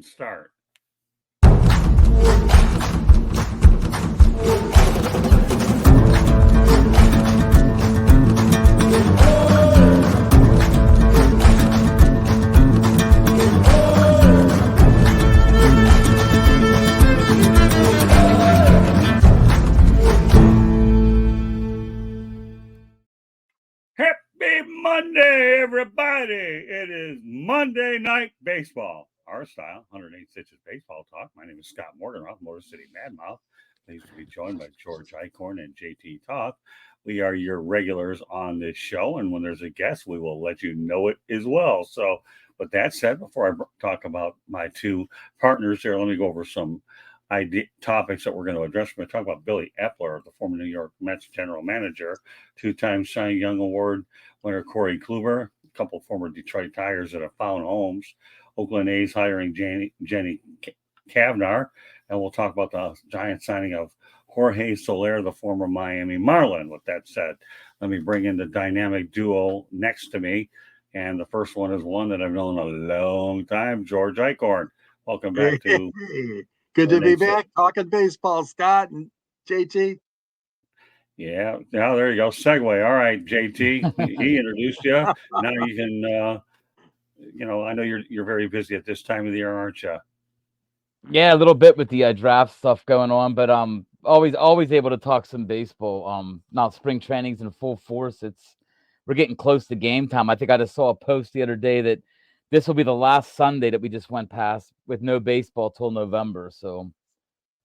and start. Happy Monday, everybody. It is Monday Night Baseball. Our style, 108 Stitches Baseball Talk. My name is Scott Morgan, Motor City Madmouth. Pleased to be joined by George Eichhorn and JT Talk. We are your regulars on this show, and when there's a guest, we will let you know it as well. So, with that said, before I talk about my two partners here, let me go over some topics that we're going to address. We're going to talk about Billy Eppler, the former New York Mets general manager, two-time Cy Young Award winner Corey Kluber, a couple of former Detroit Tigers that have found homes, Oakland A's hiring Jenny Cavnar, and we'll talk about the Giants signing of Jorge Soler, the former Miami Marlin. With that said, let me bring in the dynamic duo next to me, and the first one is one that I've known a long time, George Eichhorn. Welcome back to... Good to be back talking baseball, Scott and JT. Yeah, there you go. Segue. All right, JT, he introduced you. Now you can, I know you're very busy at this time of the year, aren't you? Yeah, a little bit with the draft stuff going on, but always able to talk some baseball. Now spring training's in full force. We're getting close to game time. I think I just saw a post the other day that this will be the last Sunday that we just went past with no baseball till November. So,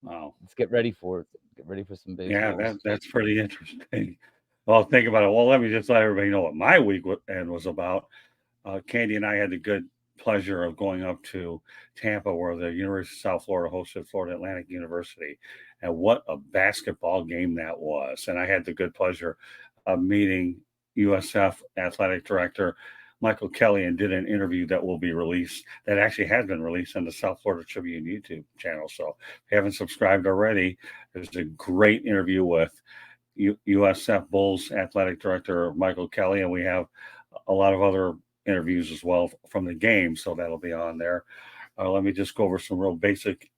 wow, let's get ready for it. Get ready for some baseball. Yeah, that's pretty interesting. Well, think about it. Well, let me just let everybody know what my weekend was about. Candy and I had the good pleasure of going up to Tampa, where the University of South Florida hosted Florida Atlantic University, and what a basketball game that was. And I had the good pleasure of meeting USF athletic director Michael Kelly and did an interview that will be released, that actually has been released on the South Florida Tribune YouTube channel. So if you haven't subscribed already, there's a great interview with USF Bulls athletic director Michael Kelly, and we have a lot of other interviews as well from the game, so that'll be on there. Let me just go over some real basic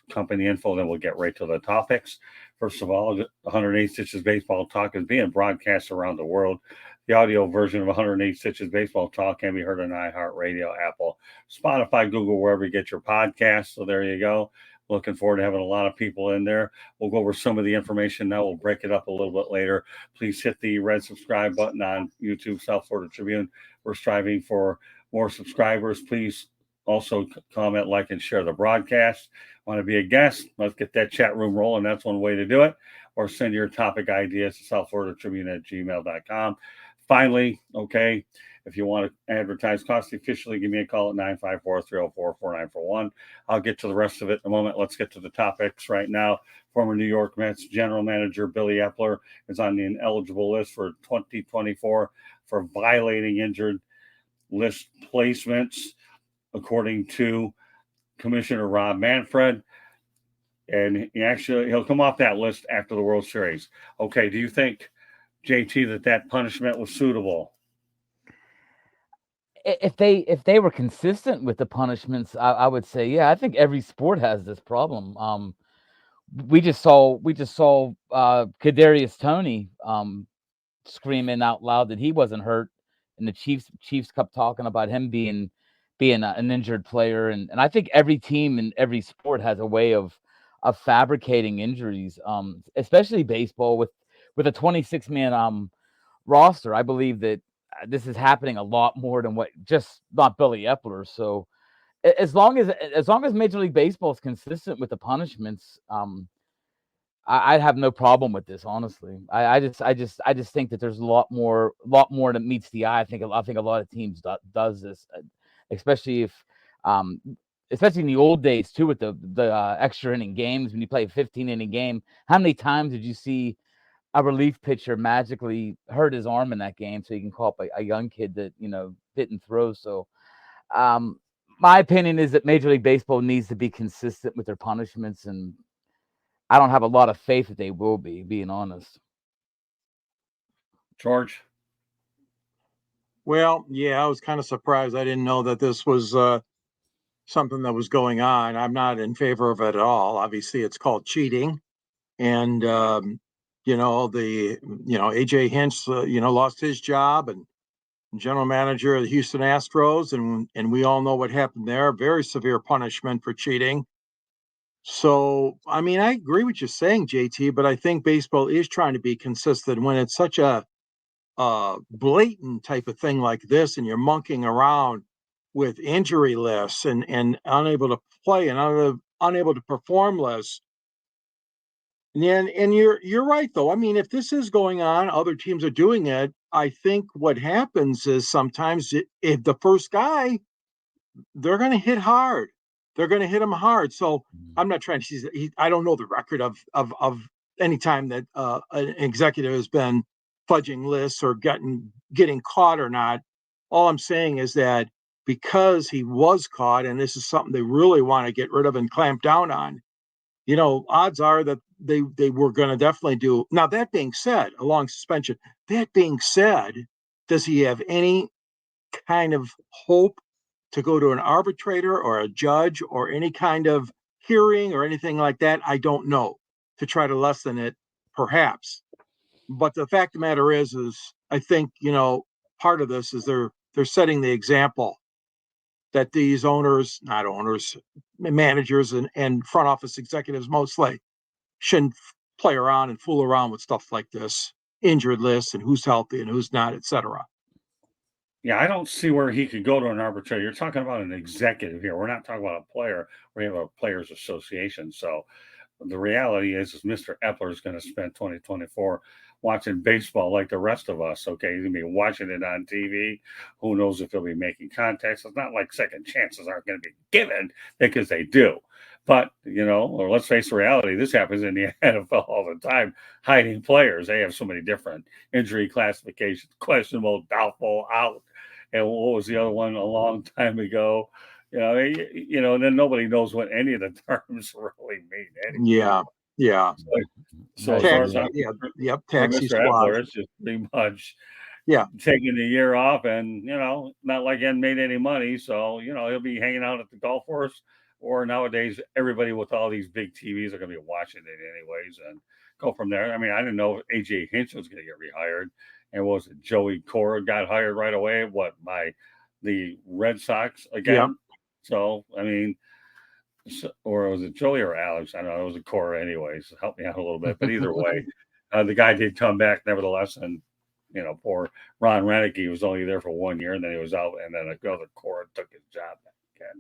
company info, then we'll get right to the topics. First of all, 108 Stitches Baseball Talk is being broadcast around the world. The audio version of 108 Stitches Baseball Talk can be heard on iHeartRadio, Apple, Spotify, Google, wherever you get your podcasts. So there you go. Looking forward to having a lot of people in there. We'll go over some of the information now. We'll break it up a little bit later. Please hit the red subscribe button on YouTube, South Florida Tribune. We're striving for more subscribers. Please also comment, like, and share the broadcast. Want to be a guest? Let's get that chat room rolling. That's one way to do it. Or send your topic ideas to southfloridatribune@gmail.com. Finally, okay, if you want to advertise cost efficiently, give me a call at 954-304-4941. I'll get to the rest of it in a moment. Let's get to the topics right now. Former New York Mets general manager Billy Eppler is on the ineligible list for 2024 for violating injured list placements, according to Commissioner Robmanfred. And he'll come off that list after the World Series. Okay, do you think, JT, that punishment was suitable? If they were consistent with the punishments, I would say, yeah. I think every sport has this problem. We just saw Kadarius Toney screaming out loud that he wasn't hurt, and the Chiefs kept talking about him being an injured player, and I think every team in every sport has a way of fabricating injuries, especially baseball with a 26-man roster. I believe that this is happening a lot more than not Billy Eppler. So as long as Major League Baseball is consistent with the punishments, I have no problem with this, honestly. I just think that there's a lot more that meets the eye. I think a lot of teams does this, especially if especially in the old days too, with the extra inning games. When you play a 15-inning game, how many times did you see a relief pitcher magically hurt his arm in that game so you can call up a young kid that didn't throw? So my opinion is that Major League Baseball needs to be consistent with their punishments, and I don't have a lot of faith that they will be, being honest. George? Well, yeah, I was kind of surprised. I didn't know that this was something that was going on. I'm not in favor of it at all. Obviously, it's called cheating. And, AJ Hinch, lost his job and general manager of the Houston Astros. And we all know what happened there. Very severe punishment for cheating. So, I mean, I agree with you saying, JT, but I think baseball is trying to be consistent when it's such a blatant type of thing like this, and you're monkeying around with injury lists and unable to play and unable to perform lists. And you're right though. I mean, if this is going on, other teams are doing it. I think what happens is sometimes if the first guy, they're going to hit hard. They're going to hit him hard. So I'm not trying to see. I don't know the record of any time that an executive has been fudging lists or getting caught or not. All I'm saying is that because he was caught, and this is something they really want to get rid of and clamp down on, odds are that they were going to definitely do. Now, that being said, a long suspension, that being said, does he have any kind of hope to go to an arbitrator or a judge or any kind of hearing or anything like that? I don't know, to try to lessen it, perhaps. But the fact of the matter is I think, part of this is they're setting the example that these managers and front office executives mostly shouldn't play around and fool around with stuff like this, injured lists and who's healthy and who's not, etc. Yeah, I don't see where he could go to an arbitrator. You're talking about an executive here. We're not talking about a player. We have a players association. So the reality is Mr. Eppler is going to spend 2024 watching baseball like the rest of us. Okay, he's going to be watching it on TV. Who knows if he'll be making contacts? It's not like second chances aren't going to be given, because they do. But, or let's face the reality, this happens in the NFL all the time. Hiding players, they have so many different injury classifications: questionable, doubtful, out. And what was the other one a long time ago? And then nobody knows what any of the terms really mean anyway. Yeah. So as far as taxi Mr. squad. Eppler, it's just pretty much Yeah, taking the year off, and not like he hadn't made any money, so he'll be hanging out at the golf course, or nowadays everybody with all these big TVs are going to be watching it anyways, and go from there. I mean, I didn't know AJ Hinch was going to get rehired, and was it Joey Cora got hired right away? By the Red Sox again? Yeah. So I mean, or was it Joey or Alex? I don't know. It was a Cora anyways. Help me out a little bit, but either way, the guy did come back nevertheless, and poor Ron Renicky was only there for 1 year, and then he was out, and then another Cora took his job back again.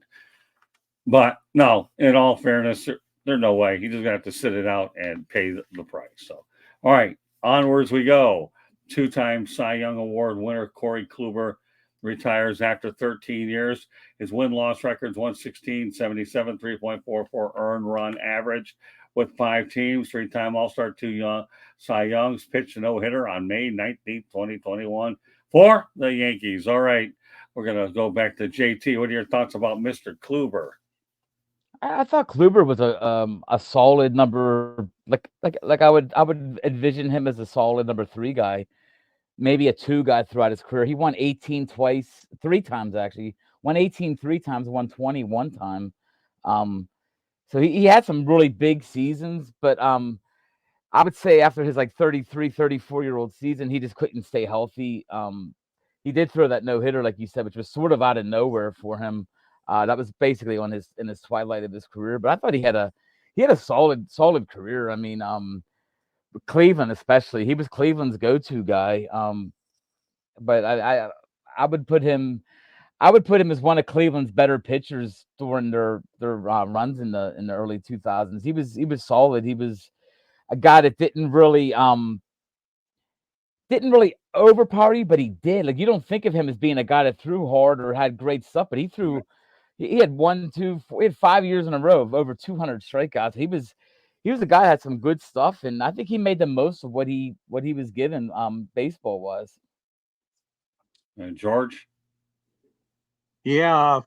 But no, in all fairness, there's no way. He's just gonna have to sit it out and pay the price. So, all right, onwards we go. 2-time Cy Young Award winner Corey Kluber retires after 13 years. His win-loss record's 116, 77, 3.44 earned run average with 5 teams. 3-time All-Star, 2 Cy Youngs. Pitched a no-hitter on May 19th, 2021 for the Yankees. All right, we're going to go back to JT. What are your thoughts about Mr. Kluber? I thought Kluber was a solid number, like I would envision him as a solid number 3 guy, maybe a 2 guy throughout his career. He won 18 3 times actually. Won 18 3 times, won 20 1 time. So he had some really big seasons, but I would say after his 33, 34-year-old season, he just couldn't stay healthy. He did throw that no-hitter, like you said, which was sort of out of nowhere for him. That was basically in his twilight of his career, but I thought he had a solid career. I mean, Cleveland especially, he was Cleveland's go-to guy. But I would put him as one of Cleveland's better pitchers during their runs in the early 2000s. He was solid. He was a guy that didn't really overpower you, but he did. Like, you don't think of him as being a guy that threw hard or had great stuff, but he threw. He had 1, 2, 4, he had 5 years in a row of over 200 strikeouts. He was a guy that had some good stuff, and I think he made the most of what he was given, baseball was. George? Yeah,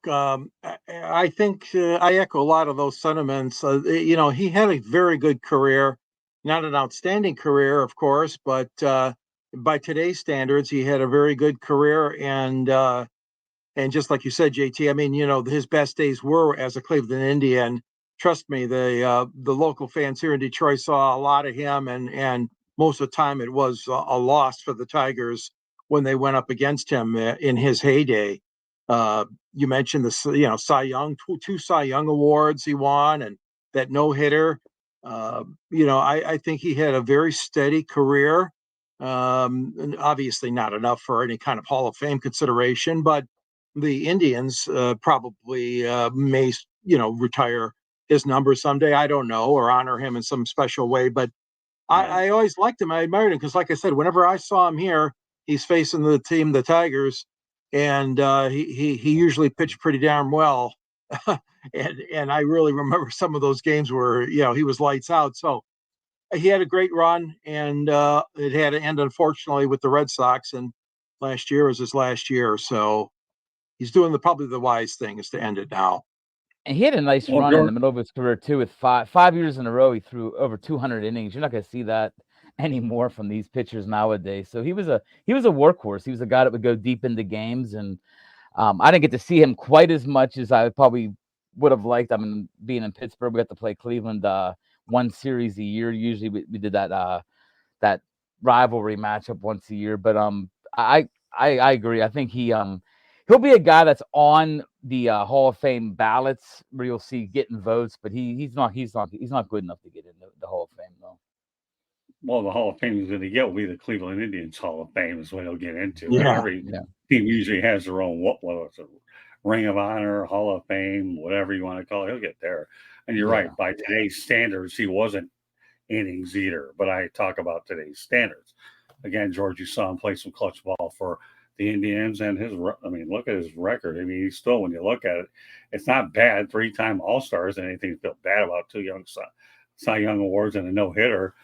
I think I echo a lot of those sentiments. He had a very good career, not an outstanding career, of course, but by today's standards, he had a very good career, and And just like you said, JT, I mean, his best days were as a Cleveland Indian. Trust me, the local fans here in Detroit saw a lot of him, and most of the time it was a loss for the Tigers when they went up against him in his heyday. You mentioned the Cy Young, two Cy Young awards he won, and that no hitter. I think he had a very steady career. And obviously not enough for any kind of Hall of Fame consideration, but the Indians probably may, retire his number someday. I don't know, or honor him in some special way. But I always liked him. I admired him because, like I said, whenever I saw him here, he's facing the team, the Tigers, and he usually pitched pretty damn well. and I really remember some of those games where he was lights out. So he had a great run, and it had to end unfortunately with the Red Sox. And last year was his last year, so he's doing probably the wise thing is to end it now. And he had a nice Well, run in George, the middle of his career too, with five years in a row. He threw over 200 innings. You're not going to see that anymore from these pitchers nowadays. So he was a workhorse. He was a guy that would go deep into games, and I didn't get to see him quite as much as I probably would have liked. I mean, being in Pittsburgh, we got to play Cleveland one series a year. Usually we did that rivalry matchup once a year. But I agree. I think he'll be a guy that's on the Hall of Fame ballots where you'll see getting votes, but he's not good enough to get into the Hall of Fame though. well, the Hall of Fame he's going to get will be the Cleveland Indians Hall of Fame is what he'll get into. Yeah. Every team usually has their own Ring of Honor, Hall of Fame, whatever you want to call it. He'll get there. And you're right. By today's standards, he wasn't innings eater, but I talk about today's standards. Again, George, you saw him play some clutch ball for the Indians, and look at his record. I mean, he's still, when you look at it, it's not bad. 3-time All-Stars, and anything to feel bad about. 2 young Cy Young awards and a no-hitter.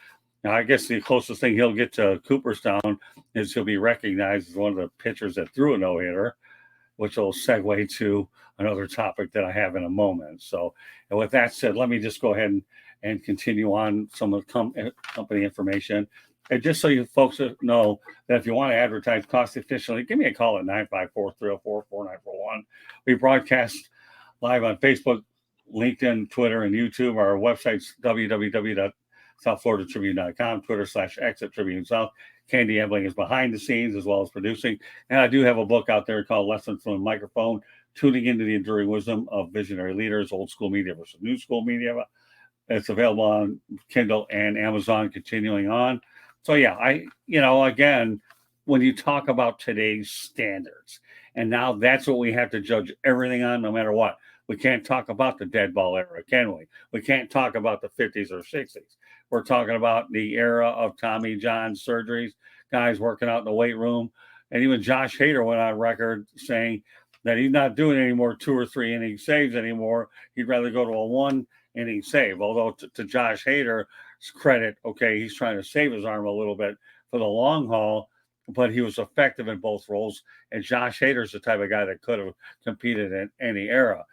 Now, I guess the closest thing he'll get to Cooperstown is he'll be recognized as one of the pitchers that threw a no-hitter, which will segue to another topic that I have in a moment. So, and with that said, let me just go ahead and continue on some of the company information. And just so you folks know that if you want to advertise cost efficiently, give me a call at 954-304-4941. We broadcast live on Facebook, LinkedIn, Twitter, and YouTube. Our website's www.southfloridatribune.com, Twitter/X@Tribune South. Candy Ebling is behind the scenes as well as producing. And I do have a book out there called Lessons from the Microphone, Tuning into the Enduring Wisdom of Visionary Leaders, Old School Media versus New School Media. It's available on Kindle and Amazon, continuing on. So, again, when you talk about today's standards, and now that's what we have to judge everything on, no matter what. We can't talk about the dead ball era, can we? We can't talk about the 50s or 60s. We're talking about the era of Tommy John surgeries, guys working out in the weight room. And even Joshhader went on record saying that he's not doing any more 2 or 3 inning saves anymore. He'd rather go to a 1-inning save. Although to Joshhader's credit, okay, he's trying to save his arm a little bit for the long haul, but he was effective in both roles. And Joshhader's the type of guy that could have competed in any era.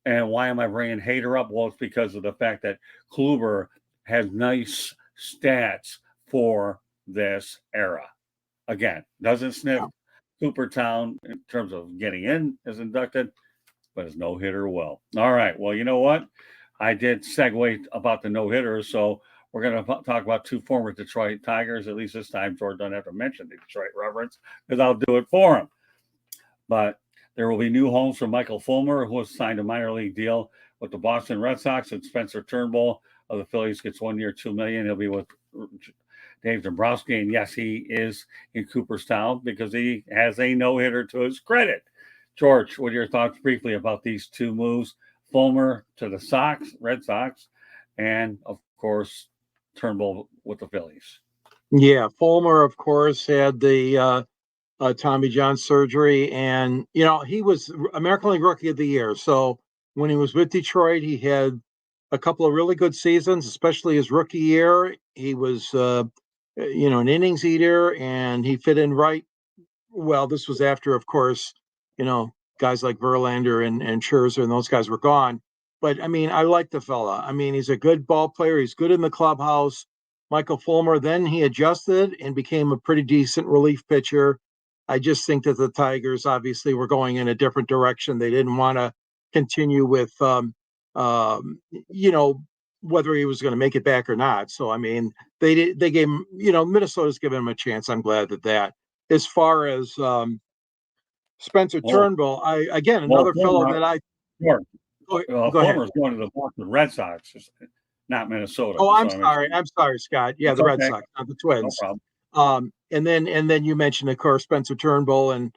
And why am I bringing Hader up? Well, it's because of the fact that Kluber has nice stats for this era. Again, doesn't sniff Cooperstown in terms of getting in as inducted, but is no hitter well. All right. Well, you know what? I did segue about the no hitters, so we're going to talk about 2 former Detroit Tigers. At least this time, George doesn't have to mention the Detroit reference because I'll do it for him. But there will be new homes for Michael Fulmer, who has signed a minor league deal with the Boston Red Sox, and Spencer Turnbull of the Phillies gets 1 year, $2 million. He'll be with Dave Dombrowski, and yes, he is in Cooperstown because he has a no-hitter to his credit. George, what are your thoughts briefly about these 2 moves? Fullmer to the Red Sox, and of course, Turnbull with the Phillies. Yeah, Fullmer, of course, had the Tommy John surgery, and he was American League Rookie of the Year. So when he was with Detroit, he had a couple of really good seasons, especially his rookie year. He was an innings eater, and he fit in right well. This was after, of course, guys like Verlander and Scherzer and those guys were gone. But I mean, I like the fella. I mean, he's a good ball player. He's good in the clubhouse. Michael Fulmer, then he adjusted and became a pretty decent relief pitcher. I just think that the Tigers obviously were going in a different direction. They didn't want to continue with, you know, whether he was going to make it back or not. So, I mean, they gave him, you know, Minnesota's given him a chance. I'm glad that. As far as Spencer Well, Turnbull, again, well, another fellow that I, sure. go ahead. Fulmer's going to the Boston Red Sox, not Minnesota. Oh, Just want to make sure. I'm sorry, Scott. Yeah, It's the Red okay. Sox, not the No Twins. problem. And then you mentioned, of course, Spencer Turnbull and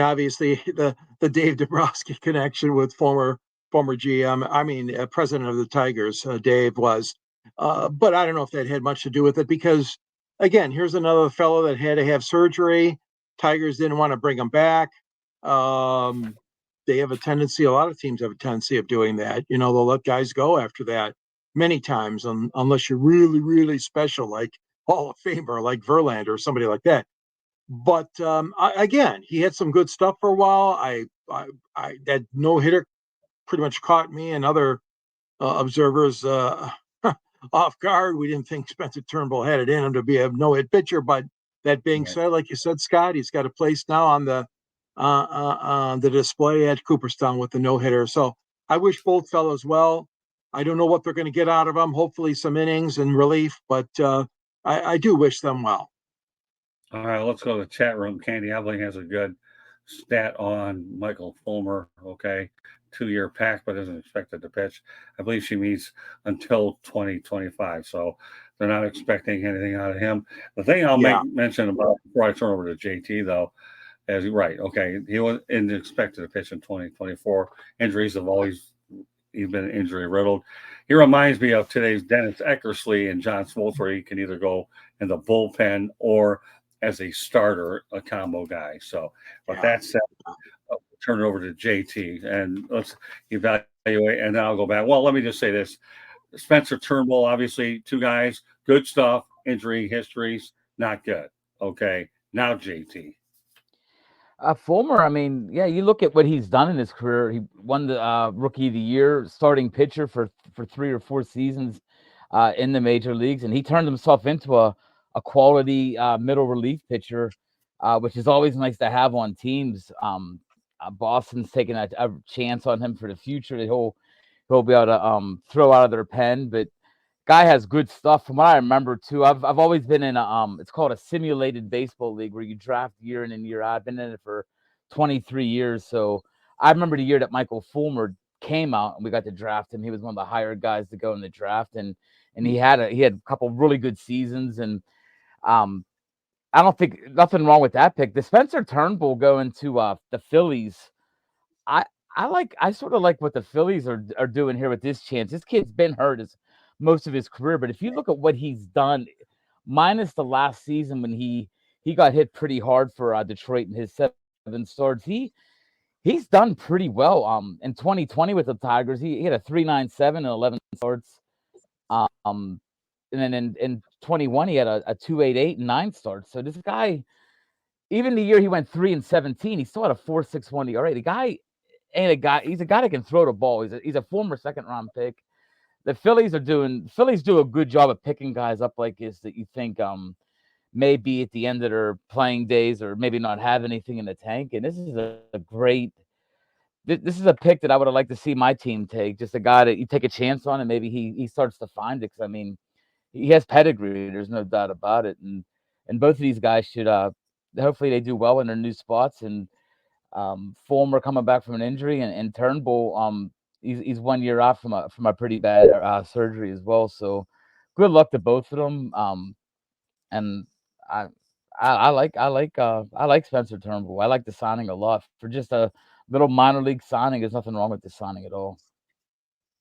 obviously the Dave Dombrowski connection with former GM. I mean, president of the Tigers, Dave was. But I don't know if that had much to do with it because, again, here's another fellow that had to have surgery. Tigers didn't want to bring him back. They have a tendency. A lot of teams have a tendency of doing that. You know, they'll let guys go after that many times, unless you're really, really special, like Hall of Famer, like Verlander or somebody like that. But again, he had some good stuff for a while. That no hitter pretty much caught me and other observers off guard. We didn't think Spencer Turnbull had it in him to be a no hit pitcher. But that being said, like you said, Scott, he's got a place now on the display at Cooperstown with the no hitter. So I wish both fellows well. I don't know what they're going to get out of them. Hopefully, some innings and relief, but I do wish them well. All right, let's go to the chat room. Candy Eveling has a good stat on Michael Fulmer. Okay, 2-year pack, but isn't expected to pitch. I believe she means until 2025. So they're not expecting anything out of him. The thing I'll make mention about before I turn over to JT though, is right. Okay, he wasn't expected to pitch in 2024. Injuries have always he's been injury riddled. He reminds me of today's Dennis Eckersley and johnsmoltz, where he can either go in the bullpen or as a starter, a combo guy. So, but that said, I'll turn it over to JT and let's evaluate. And then I'll go back. Well, let me just say this: Spencer Turnbull, obviously, 2 guys, good stuff. Injury histories, not good. Okay, now JT. Fulmer, I mean, yeah, you look at what he's done in his career. He won the Rookie of the Year, starting pitcher for 3 or 4 seasons in the major leagues, and he turned himself into a quality middle relief pitcher, which is always nice to have on teams. Boston's taking a chance on him for the future that he'll be able to throw out of their pen, but guy has good stuff. From what I remember too, I've always been in a it's called a simulated baseball league where you draft year in and year out. I've been in it for 23 years, so I remember the year that Michael Fulmer came out and we got to draft him. He was one of the higher guys to go in the draft, and he had a couple really good seasons, and I don't think nothing wrong with that pick. The Spencer Turnbull going to the Phillies. I sort of like what the Phillies are doing here with this chance. This kid's been hurt most of his career, but if you look at what he's done, minus the last season when he got hit pretty hard for Detroit in his 7 starts, he's done pretty well. In 2020 with the Tigers, he had a 3.97 and 11 starts. And then in 21 he had a 2.88 and 9 starts. So this guy, even the year he went 3-17, he still had a 4.61 ERA. The guy ain't a guy. He's a guy that can throw the ball. He's a former 2nd-round pick. The Phillies do a good job of picking guys up like this that you think may be at the end of their playing days or maybe not have anything in the tank. And this is this is a pick that I would have liked to see my team take. Just a guy that you take a chance on and maybe he starts to find it. Because I mean, he has pedigree. There's no doubt about it. And both of these guys should hopefully they do well in their new spots. And Fullmer coming back from an injury and Turnbull he's 1 year out from a pretty bad surgery as well. So good luck to both of them. And I like Spencer Turnbull. I like the signing a lot for just a little minor league signing. There's nothing wrong with the signing at all.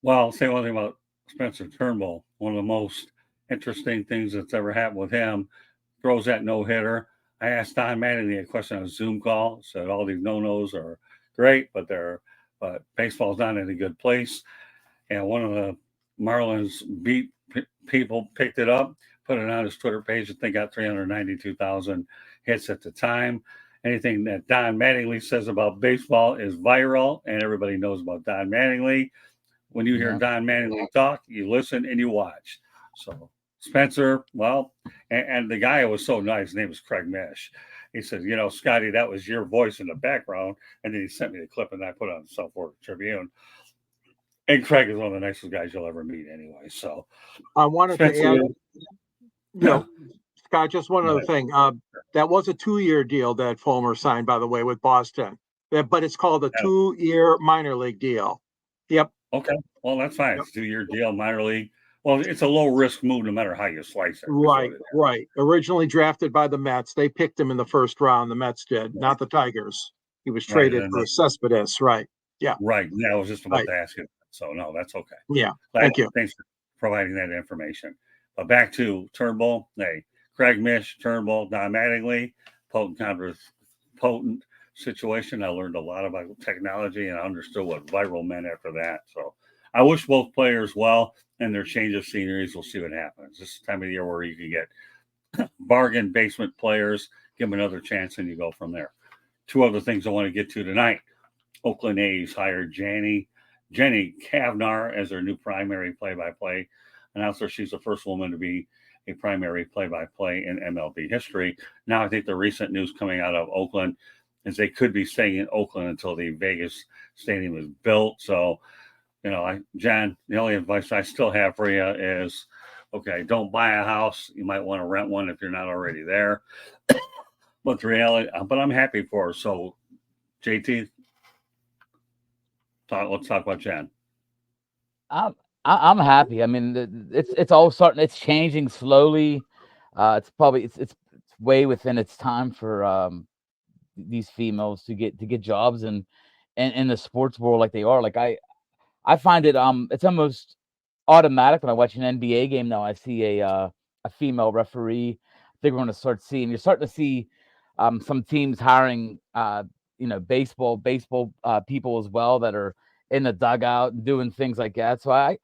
Well, I'll say one thing about Spencer Turnbull. One of the most interesting things that's ever happened with him, throws that no hitter. I asked Don Mattingly a question on a Zoom call. Said all these no-nos are great, but baseball's not in a good place. And one of the Marlins beat people picked it up, put it on his Twitter page. I think got 392,000 hits at the time. Anything that Don Mattingly says about baseball is viral, and everybody knows about Don Mattingly. When you hear Don Mattingly talk, you listen and you watch. So Spencer, well, and the guy was so nice. His name was Craig Mesh. He said, Scotty, that was your voice in the background. And then he sent me the clip, and I put it on the South Florida Tribune. And Craig is one of the nicest guys you'll ever meet anyway. So I wanted Spencer, to add, Scott, just one other thing. That was a 2-year deal that Fullmer signed, by the way, with Boston. But it's called a 2-year minor league deal. Yep. Okay. Well, that's fine. It's a 2-year deal, minor league. Well, it's a low-risk move no matter how you slice it. Right. Originally drafted by the Mets. They picked him in the first round. The Mets did, not the Tigers. He was traded for Cespedes. Right. Yeah. Right. Yeah, I was just about to ask you. So, no, that's okay. Yeah. Thank you. Thanks for providing that information. But back to Turnbull. Hey, Craig Mish, Turnbull, donmattingly, potent situation. I learned a lot about technology and I understood what viral meant after that. So I wish both players well and their change of sceneries. We'll see what happens. This time of the year where you can get bargain basement players, give them another chance, and you go from there. 2 other things I want to get to tonight. Oakland A's hired Jenny Cavnar as their new primary play-by-play announcer. She's the first woman to be a primary play-by-play in MLB history. Now I think the recent news coming out of Oakland is they could be staying in Oakland until the Vegas stadium is built. So, Jen, the only advice I still have for you is, okay, don't buy a house. You might want to rent one if you're not already there. But the reality, but I'm happy for her. So, JT, let's talk about Jen. I'm happy. I mean, it's all starting. It's changing slowly. It's way within its time for these females to get jobs and in the sports world like they are. Like I find it it's almost automatic when I watch an NBA game now. I see a female referee. I think we're going to you're starting to see some teams hiring baseball people as well that are in the dugout and doing things like that. So I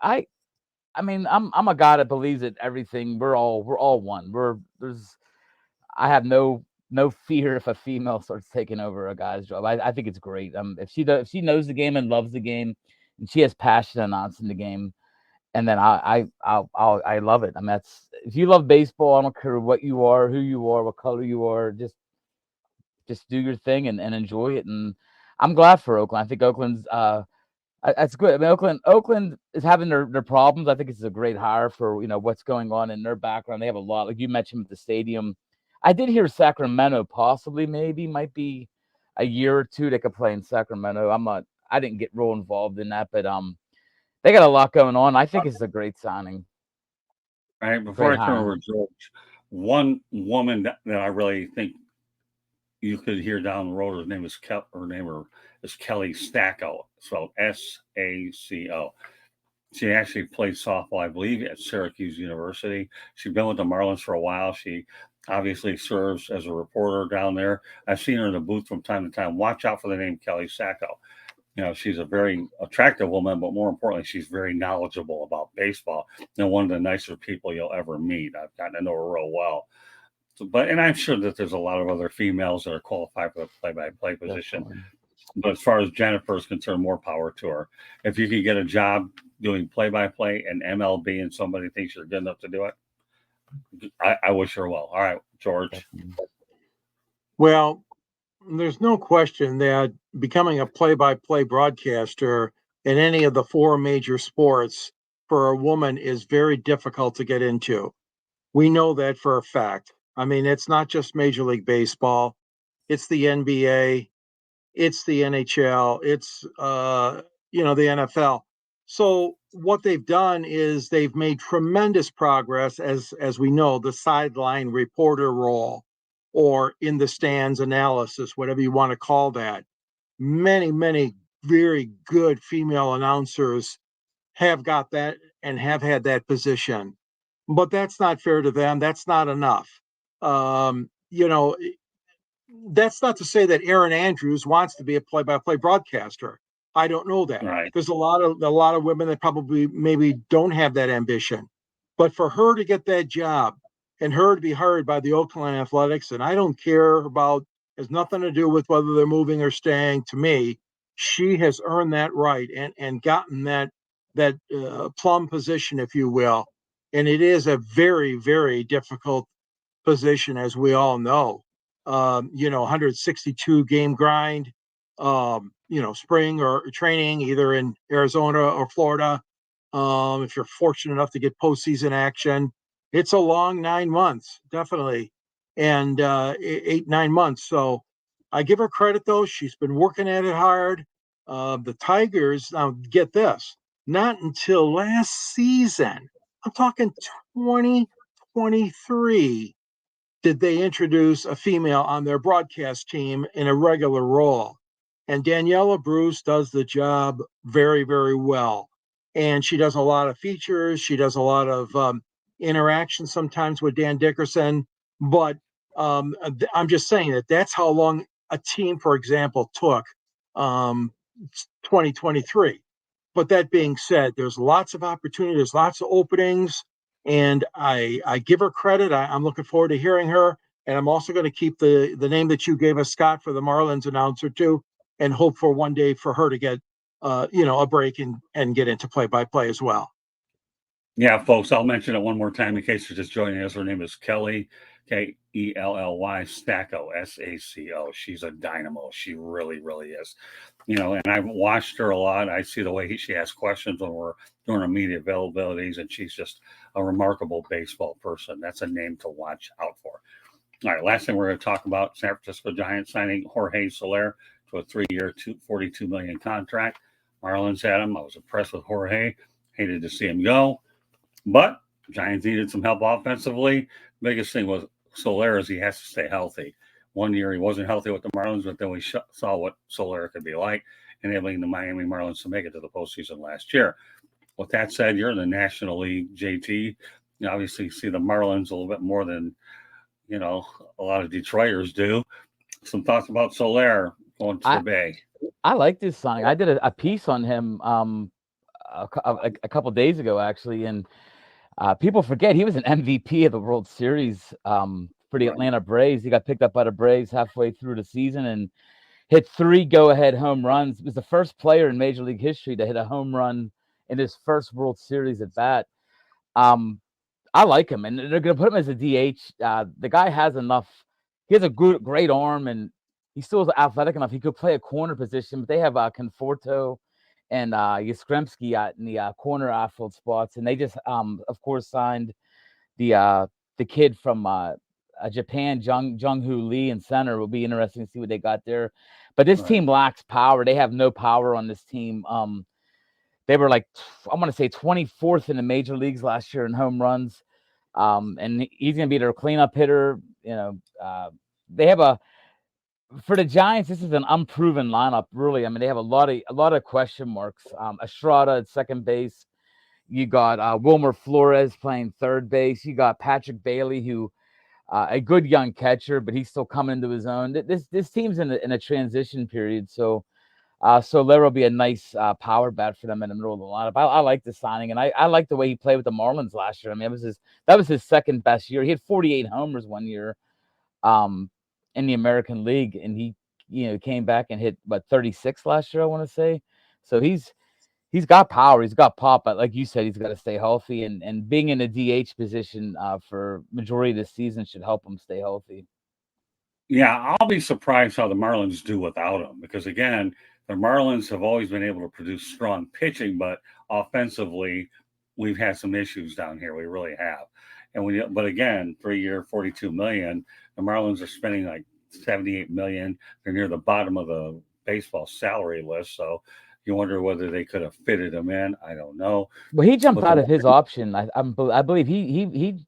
mean I'm a guy that believes that everything we're all one. I have no fear if a female starts taking over a guy's job. I think it's great. If she knows the game and loves the game, and she has passion announcing the game, and then I love it. I mean, if you love baseball, I don't care what you are, who you are, what color you are, just do your thing and enjoy it. And I'm glad for Oakland. I think Oakland's that's good. I mean, Oakland is having their problems. I think it's a great hire for what's going on in their background. They have a lot, like you mentioned, with the stadium. I did hear Sacramento might be a year or 2 they could play in Sacramento. I didn't get real involved in that, but they got a lot going on. I think it's a great signing. All right, before I turn over to George, one woman that I really think you could hear down the road, her name is Kelly Sacco, spelled S-A-C-O. She actually played softball, I believe, at Syracuse University. She's been with the Marlins for a while. She obviously serves as a reporter down there. I've seen her in the booth from time to time. Watch out for the name Kelly Sacco. She's a very attractive woman, but more importantly, she's very knowledgeable about baseball and one of the nicer people you'll ever meet. I've gotten to know her real well. And I'm sure that there's a lot of other females that are qualified for the play-by-play position. Definitely. But as far as Jennifer is concerned, more power to her. If you can get a job doing play-by-play and MLB and somebody thinks you're good enough to do it, I wish her well. All right, George. Well, there's no question that becoming a play-by-play broadcaster in any of the 4 major sports for a woman is very difficult to get into. We know that for a fact. I mean, it's not just Major League Baseball. It's the NBA. It's the NHL. It's, the NFL. So what they've done is they've made tremendous progress, as we know, the sideline reporter role or in the stands analysis, whatever you want to call that. Many, many very good female announcers have got that and have had that position. But that's not fair to them. That's not enough. That's not to say that Erin Andrews wants to be a play-by-play broadcaster. I don't know that. Right. There's a lot of women that probably maybe don't have that ambition. But for her to get that job and her to be hired by the Oakland Athletics, and I don't care about, has nothing to do with whether they're moving or staying. To me, she has earned that right and gotten that plum position, if you will. and it is a very, very difficult position, as we all know. 162 game grind, spring or training, either in Arizona or Florida. If you're fortunate enough to get postseason action, it's a long 9 months, definitely, and 8, 9 months. So I give her credit, though. She's been working at it hard. The Tigers, now get this, not until last season, I'm talking 2023, did they introduce a female on their broadcast team in a regular role. And Daniela Bruce does the job very, very well. And she does a lot of features. She does a lot of interaction sometimes with Dan Dickerson. But I'm just saying that's how long a team, for example, took 2023. But that being said, there's lots of opportunity. There's lots of openings. And I give her credit. I'm looking forward to hearing her. And I'm also going to keep the name that you gave us, Scott, for the Marlins announcer, too, and hope for one day for her to get, a break and get into play-by-play as well. Yeah, folks, I'll mention it one more time in case you're just joining us. Her name is Kelly, Kelly Sacco, Sacco. She's a dynamo. She really, really is. And I've watched her a lot. I see the way she asks questions when we're doing our media availabilities, and she's just a remarkable baseball person. That's a name to watch out for. All right, last thing we're going to talk about, San Francisco Giants signing Jorge Soler to a 3-year, $42 million contract. Marlins had him. I was impressed with Jorge. Hated to see him go. But Giants needed some help offensively. Biggest thing was Soler is he has to stay healthy. One year he wasn't healthy with the Marlins, but then we saw what Soler could be like, enabling the Miami Marlins to make it to the postseason last year. With that said, you're in the National League, JT. You obviously see the Marlins a little bit more than, a lot of Detroiters do. Some thoughts about Soler going to the Bay. I like this signing. I did a piece on him a couple days ago, actually, and people forget he was an MVP of the World Series for the Atlanta Braves. He got picked up by the Braves halfway through the season and hit 3 go-ahead home runs. He was the first player in Major League history to hit a home run in his first World Series at bat. I like him, and they're going to put him as a DH. The guy has enough. He has a great arm, and he still is athletic enough. He could play a corner position, but they have Conforto and Yastrzemski in the corner outfield spots, and they just, of course, signed the kid from Japan, Jung-Hoo Lee, in center. Will be interesting to see what they got there. But this team lacks power. They have no power on this team. They were I want to say 24th in the major leagues last year in home runs. And he's going to be their cleanup hitter. They have for the Giants, this is an unproven lineup, really. I mean, they have a lot of question marks. Estrada at second base. You got Wilmer Flores playing third base. You got Patrick Bailey, who a good young catcher, but he's still coming into his own. This team's in a transition period, so Soler will be a nice power bat for them in the middle of the lineup. I like the signing, and I like the way he played with the Marlins last year. I mean, that was his second best year. He had 48 homers one year in the American League, and he came back and hit 36 last year, I want to say. So he's got power, he's got pop, but like you said, he's got to stay healthy, and being in a DH position for majority of the season should help him stay healthy. Yeah, I'll be surprised how the Marlins do without him, because again, the Marlins have always been able to produce strong pitching, but offensively, we've had some issues down here. We really have. But again, 3-year, $42 million. The Marlins are spending like $78 million. They're near the bottom of the baseball salary list, so you wonder whether they could have fitted him in. I don't know. Well, he jumped out of his option. I believe he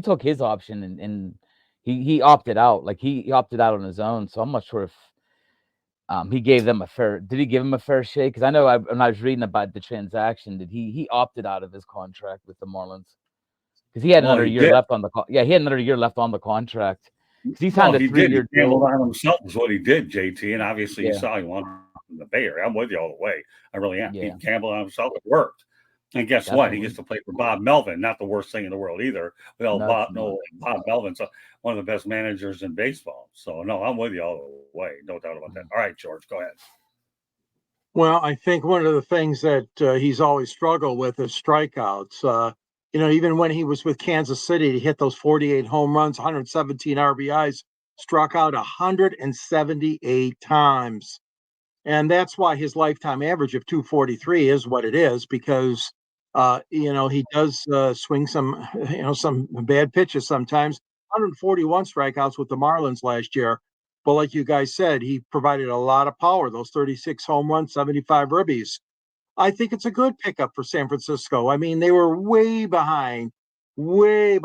took his option and he opted out. Like he opted out on his own. So I'm not sure if he gave them did he give him a fair shake? Because I know when I was reading about the transaction, that he opted out of his contract with the Marlins because he had another year left on the he had another year left on the contract because he signed a 3-year deal. He gambled on himself is what he did, JT, and obviously you saw he wanted in the Bay Area. I'm with you all the way. I really am. He gambled on himself. It worked. And guess what? He gets to play for Bob Melvin. Not the worst thing in the world either. We all know Bob Melvin's one of the best managers in baseball. So, no, I'm with you all the way. No doubt about that. All right, George, go ahead. Well, I think one of the things that he's always struggled with is strikeouts. even when he was with Kansas City, he hit those 48 home runs, 117 RBIs, struck out 178 times. And that's why his lifetime average of 243 is what it is, because he does swing some bad pitches sometimes. 141 strikeouts with the Marlins last year. But like you guys said, he provided a lot of power, those 36 home runs, 75 ribbies. I think it's a good pickup for San Francisco. I mean, they were way behind. Very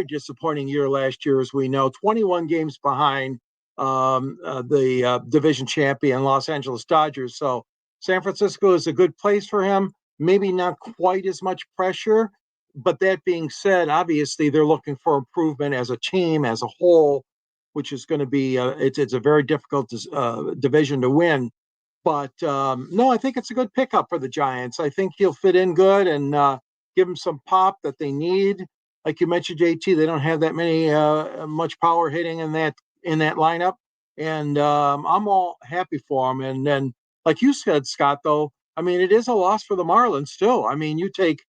disappointing year last year, as we know, 21 games behind the division champion Los Angeles Dodgers. So San Francisco is a good place for him. Maybe not quite as much pressure. But that being said, obviously they're looking for improvement as a team, as a whole, which is going to be it's a very difficult division to win. But no, I think it's a good pickup for the Giants. I think he'll fit in good and give them some pop that they need. Like you mentioned, JT, they don't have that many much power hitting in that lineup, and I'm all happy for them. And then, like you said, Scott, though, I mean, it is a loss for the Marlins still. I mean, you take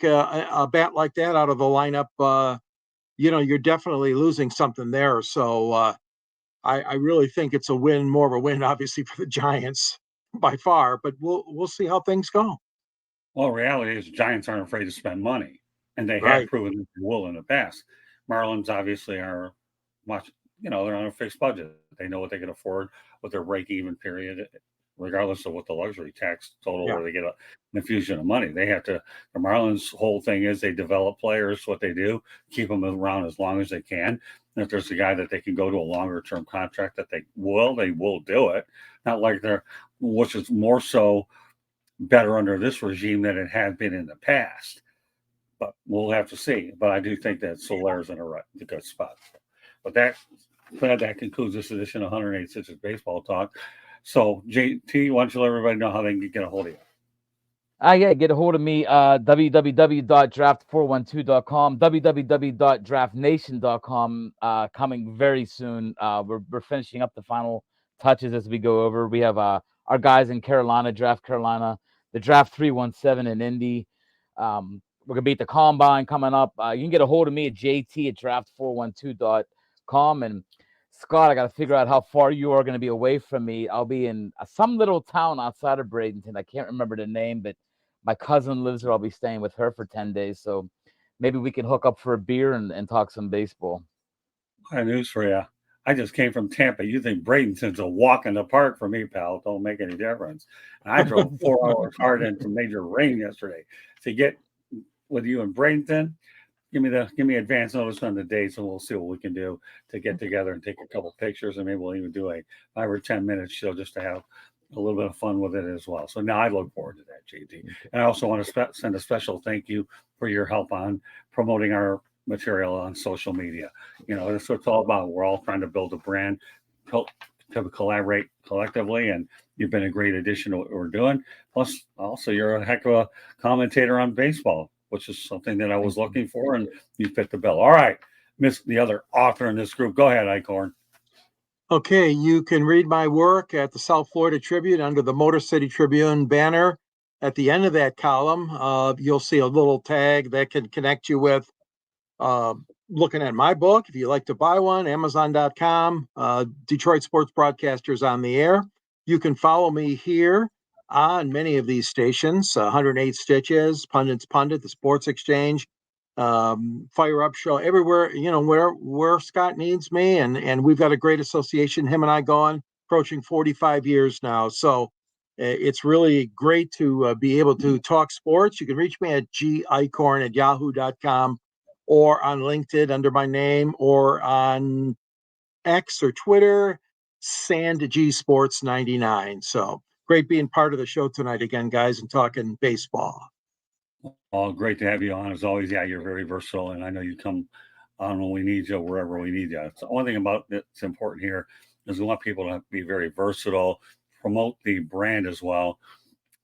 a bat like that out of the lineup, you're definitely losing something there. So I really think it's more of a win, obviously, for the Giants by far. But we'll see how things go. Well, reality is Giants aren't afraid to spend money, and they have Right. proven that they will in the past. Marlins obviously are much, they're on a fixed budget. They know what they can afford with their break-even period, regardless of what the luxury tax total, Yeah. where they get an infusion of money. They have to. The Marlins' whole thing is they develop players. What they do, keep them around as long as they can. And if there's a guy that they can go to a longer-term contract, that they will do it. Not like which is more so better under this regime than it had been in the past. But we'll have to see. But I do think that Soler's in a good spot. But that concludes this edition of 108 Stitches Baseball Talk. So, JT, why don't you let everybody know how they can get a hold of you? Yeah, get a hold of me, www.draft412.com, www.draftnation.com, coming very soon. We're finishing up the final touches as we go over. We have our guys in Carolina, Draft Carolina, the Draft 317 in Indy. We're going to be at the Combine coming up. You can get a hold of me at jt@draft412.com. And Scott, I got to figure out how far you are going to be away from me. I'll be in some little town outside of Bradenton. I can't remember the name, but my cousin lives there. I'll be staying with her for 10 days. So maybe we can hook up for a beer and talk some baseball. I have news for you. I just came from Tampa. You think Bradenton's a walk in the park for me, pal. Don't make any difference. And I drove 4 hours hard into major rain yesterday to get with you in Bradenton. Give me advance notice on the dates, and we'll see what we can do to get together and take a couple pictures, and maybe we'll even do a 5 or 10 minute show just to have a little bit of fun with it as well. So now I look forward to that, JT. And I also want to send a special thank you for your help on promoting our material on social media. That's what it's all about. We're all trying to build a brand, to collaborate collectively, and you've been a great addition to what we're doing. Plus, also, you're a heck of a commentator on baseball, which is something that I was looking for, and you fit the bill. All right, Miss the other author in this group. Go ahead, Icorn. Okay, you can read my work at the South Florida Tribune under the Motor City Tribune banner. At the end of that column, you'll see a little tag that can connect you with looking at my book. If you like to buy one, Amazon.com, Detroit Sports Broadcasters on the Air. You can follow me here on many of these stations, 108 Stitches, Pundit's Pundit, the Sports Exchange, Fire Up Show, everywhere, where Scott needs me. And we've got a great association, him and I going, approaching 45 years now. So it's really great to be able to talk sports. You can reach me at gicorn@yahoo.com or on LinkedIn under my name, or on X or Twitter, SandGSports99. So great being part of the show tonight again, guys, and talking baseball. Oh, great to have you on as always. Yeah, you're very versatile, and I know you come on when we need you, wherever we need you. So one thing about that's important here is we want people to be very versatile, promote the brand as well,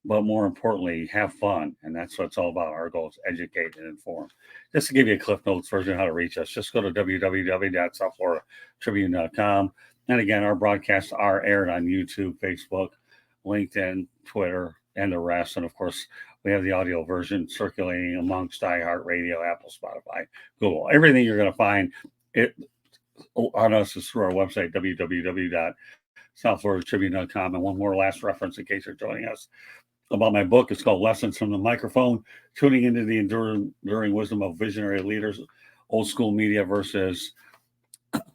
but more importantly, have fun. And that's what it's all about. Our goal is educate and inform. Just to give you a Cliff Notes version of how to reach us, just go to www.southfloridatribune.com. And again, our broadcasts are aired on YouTube, Facebook, LinkedIn, Twitter, and the rest. And of course, We have the audio version circulating amongst iHeartRadio, Apple, Spotify, Google. Everything you're going to find it on us is through our website, www.southfloridatribune.com. And one more last reference in case you're joining us about my book. It's called Lessons from the Microphone, Tuning into the Enduring Wisdom of Visionary Leaders, Old School Media versus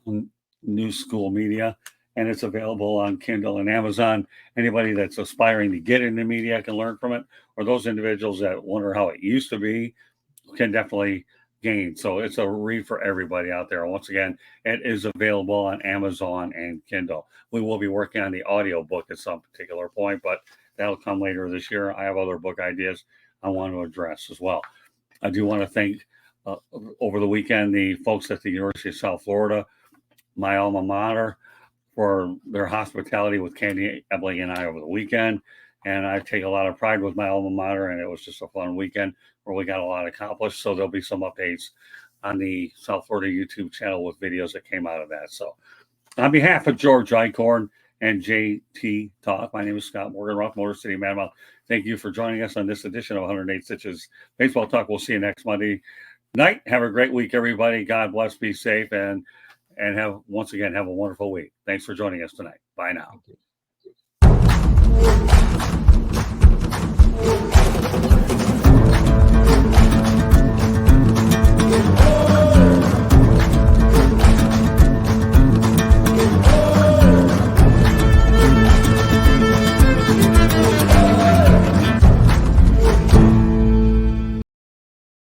New School Media. And it's available on Kindle and Amazon. Anybody that's aspiring to get into media can learn from it, or those individuals that wonder how it used to be can definitely gain. So it's a read for everybody out there. Once again, it is available on Amazon and Kindle. We will be working on the audio book at some particular point, but that'll come later this year. I have other book ideas I want to address as well. I do want to thank over the weekend the folks at the University of South Florida, my alma mater, for their hospitality with Candy, Eppler, and I over the weekend. And I take a lot of pride with my alma mater, and it was just a fun weekend where we got a lot accomplished. So there'll be some updates on the South Florida YouTube channel with videos that came out of that. So on behalf of George Eichhorn and JT Talk, my name is Scott Morgan, Motor City Madmouth. Thank you for joining us on this edition of 108 Stitches Baseball Talk. We'll see you next Monday night. Have a great week, everybody. God bless, be safe, and have a wonderful week. Thanks for joining us tonight. Bye now.